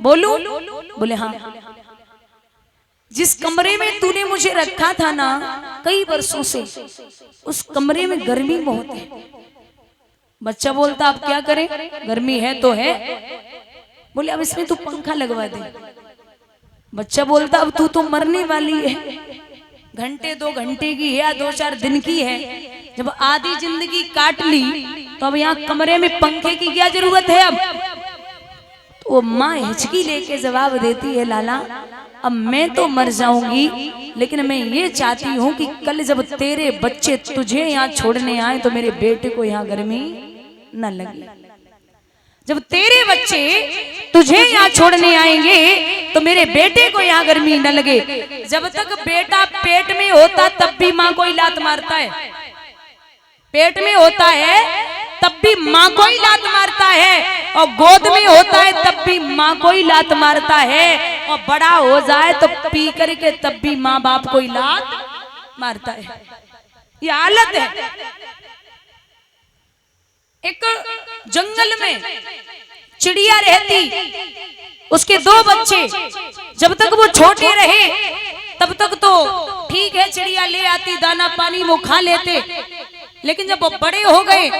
बोलूं? बोले हाँ। जिस कमरे में तूने मुझे रखा था ना कई वर्षों से, उस कमरे में गर्मी बहुत है। बच्चा बोलता अब क्या करें, गर्मी है तो है। बोले अब इसमें तू पंखा लगवा दे। बच्चा बोलता अब तू तो मरने वाली है, घंटे 2 घंटे की है या 2-4 दिन की है, जब आधी जिंदगी काट ली तो अब यहाँ कमरे में पंखे की क्या जरूरत है। अब तो वो माँ हिचकी लेके जवाब देती है, लाला अब मैं तो मर जाऊंगी, लेकिन मैं ये चाहती हूँ कि कल जब तेरे बच्चे तुझे यहाँ छोड़ने आए तो मेरे बेटे को यहाँ गर्मी न लगे। जब तेरे बच्चे तुझे यहाँ छोड़ने आएंगे तो मेरे बेटे को यहाँ गर्मी न लगे। जब तक बेटा पेट में होता तब भी माँ को ही लात मारता है, पेट में होता है तब भी माँ को ही लात मारता है, और गोद में होता है तब भी माँ को ही लात मारता है, और बड़ा हो जाए तो पी करके तब भी माँ बाप को ही लात मारता है। ये हालत है। एक जंगल में चिड़िया रहती, उसके 2 बच्चे। जब तक वो छोटे रहे तब तक तो ठीक है, चिड़िया ले आती दाना पानी वो खा लेते, लेकिन जब वो बड़े हो गए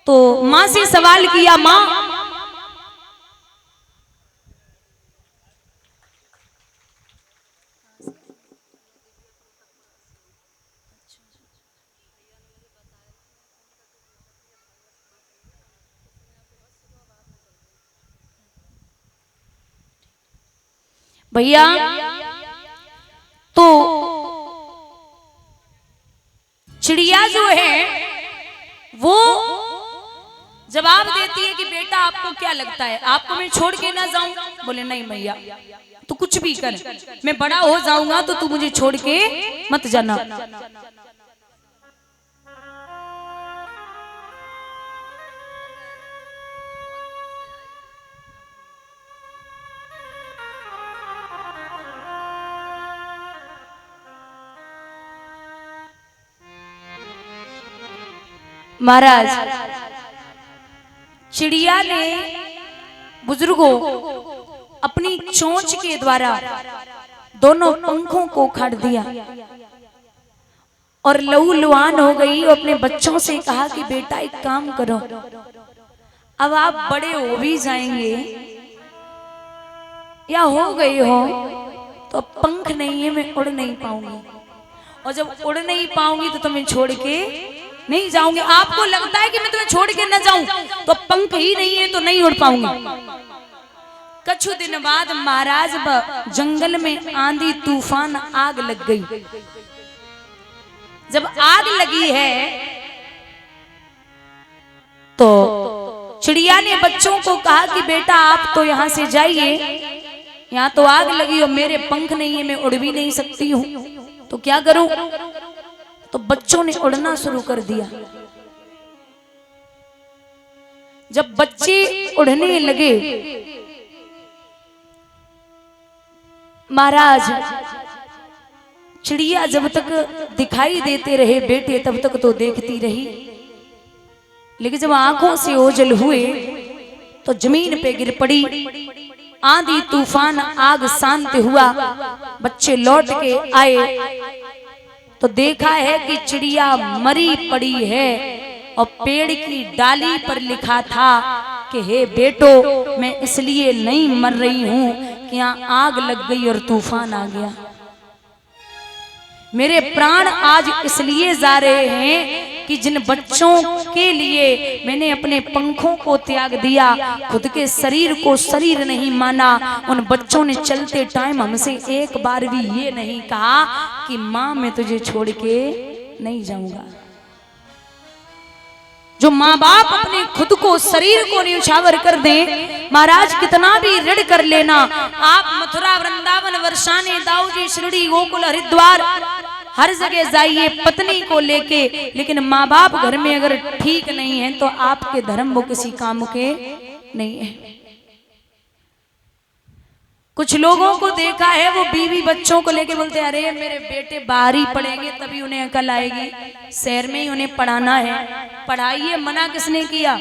तो माँ से सवाल किया, माँ भैया तो चिड़िया जो है वो जवाब देती है कि बेटा आपको क्या लगता है, आपको मैं छोड़ के ना जाऊं? बोले नहीं भैया, तू कुछ भी कर, मैं बड़ा हो जाऊंगा तो तू मुझे छोड़ के मत जाना। महाराज चिड़िया ने बुजुर्गों अपनी चोंच के द्वारा दोनों पंखों को उखाड़ दिया और लहूलुहान हो गई। अपने बच्चों से कहा कि बेटा एक काम करो, अब आप बड़े हो भी जाएंगे या हो गए हो तो पंख नहीं है, मैं उड़ नहीं पाऊंगी, और जब उड़ नहीं पाऊंगी तो तुम्हें छोड़ के नहीं जाऊंगी। आपको लगता है कि मैं तुम्हें छोड़ के न जाऊं, तो पंख ही नहीं है तो नहीं उड़ पाऊंगी। कुछ दिन बाद महाराज जंगल में आंधी तूफान आग लग गई। जब आग लगी है तो चिड़िया ने बच्चों को कहा कि बेटा आप तो यहाँ से जाइए, यहाँ तो आग लगी और मेरे पंख नहीं है, मैं उड़ भी नहीं सकती हूँ, तो क्या करूं? तो बच्चों ने उड़ना शुरू कर दिया। जब बच्चे उड़ने लगे, महाराज चिड़िया जब तक दिखाई देते रहे बेटे तब तक तो देखती रही, लेकिन जब आंखों से ओझल हुए तो जमीन पे गिर पड़ी। आंधी तूफान आग शांत हुआ, बच्चे लौट के आए तो देखा है कि चिड़िया मरी पड़ी है और पेड़ की डाली पर लिखा था कि हे बेटो, मैं इसलिए नहीं मर रही हूं कि यहाँ आग लग गई और तूफान आ गया, मेरे प्राण आज इसलिए जा रहे हैं कि जिन बच्चों के लिए मैंने अपने पंखों को त्याग दिया, खुद के शरीर को शरीर नहीं माना, उन बच्चों ने चलते टाइम हमसे एक बार भी ये नहीं कहा कि माँ मैं तुझे छोड़ के नहीं जाऊंगा। जो माँ बाप अपने खुद को शरीर को न्यौछावर कर दें, महाराज कितना भी ऋण कर लेना, आप मथुरा वृंदावन वर्षाने दाऊजी शिरडी गोकुल हरिद्वार हर जगह जाइए पत्नी को लेके, लेकिन माँ बाप घर में अगर ठीक नहीं है तो आपके धर्म वो किसी काम के नहीं है। कुछ लोगों को देखा है वो बीवी बच्चों को लेके बोलते हैं अरे मेरे बेटे बाहर ही पढ़ेंगे तभी उन्हें अकल आएगी, शहर में ही उन्हें पढ़ाना है। पढ़ाइए, मना किसने किया?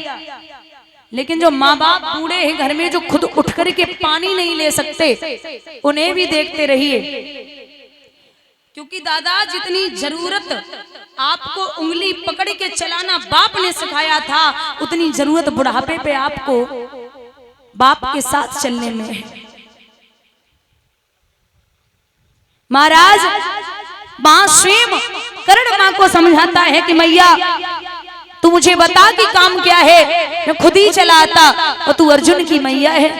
लेकिन जो माँ बाप बूढ़े हैं घर में, जो खुद उठ करके पानी नहीं ले सकते, उन्हें भी देखते रहिए। क्योंकि दादा जितनी जरूरत आपको उंगली पकड़ के चलाना बाप ने सिखाया था, उतनी जरूरत बुढ़ापे पे आपको बाप के साथ चलने में है। महाराज मां स्वयं कर्ण मां को समझाता है कि मैया तू मुझे बता कि काम क्या है, मैं खुद ही चलाता, और तू अर्जुन की मैया है।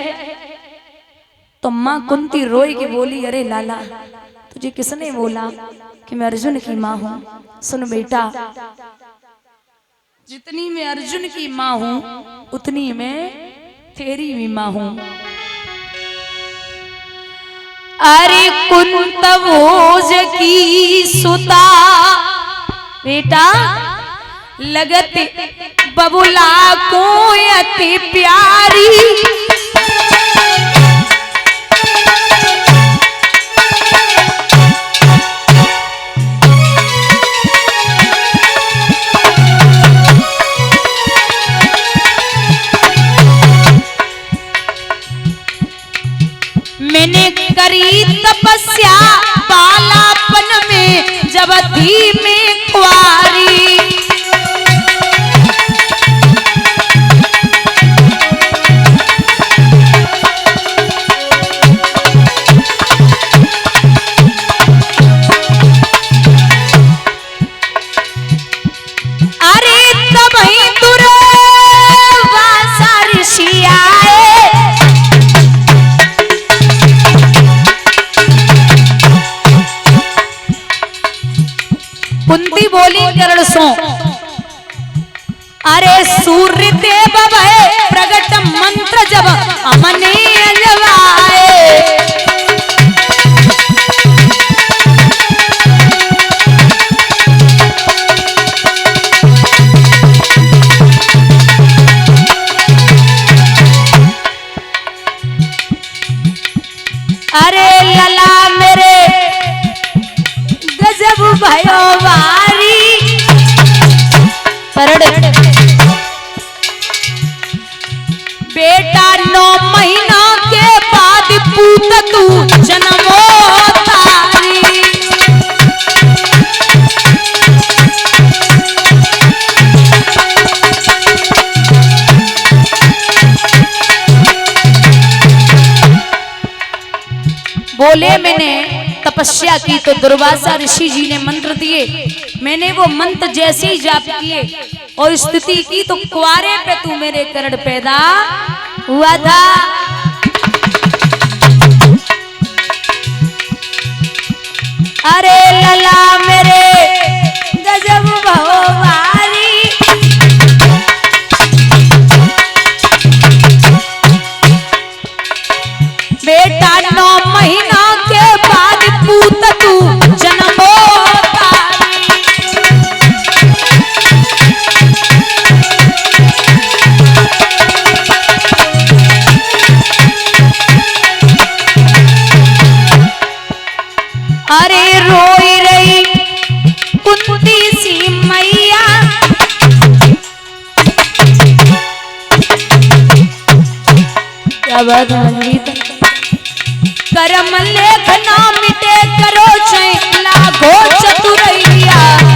तो मां कुंती रोई के बोली, अरे लाला तुझे किसने बोला कि मैं अर्जुन की मां हूं? सुन बेटा, जितनी मैं अर्जुन की मां हूं उतनी मैं तेरी भी मां हूं। अरे कुंतवोज की सुता बेटा लगते बबुला को अति प्यारी, मैंने करी तपस्या बालापन में जब थी मैं कुंवारी। अरे तब ही दुर्वासा ऋषि आए, कुंती बोली कर्ण सो, अरे सूर्य देव भय प्रगट मंत्र जब अमने अंजवाए। अरे लला मेरे गजब भयो वारी, बेटा 9 महीना के बाद पूत तू जन्मो तारी। बोले मैंने तपस्या की तो दुर्वासा ऋषि जी ने मंत्र दिए, मैंने वो मंत्र जैसे ही जाप किए और स्तुति की तो कुआरे पे तू मेरे कर्ण पैदा हुआ था। अरे लला मेरे गजब बहुवारी, बेटा 9 महीना के बाद पूत तू जन्मो तारी। अरे रोई रही कुंती सी मैया, क्या बात है, करम लेख ना मिटे करो चै लागो चतुरैया।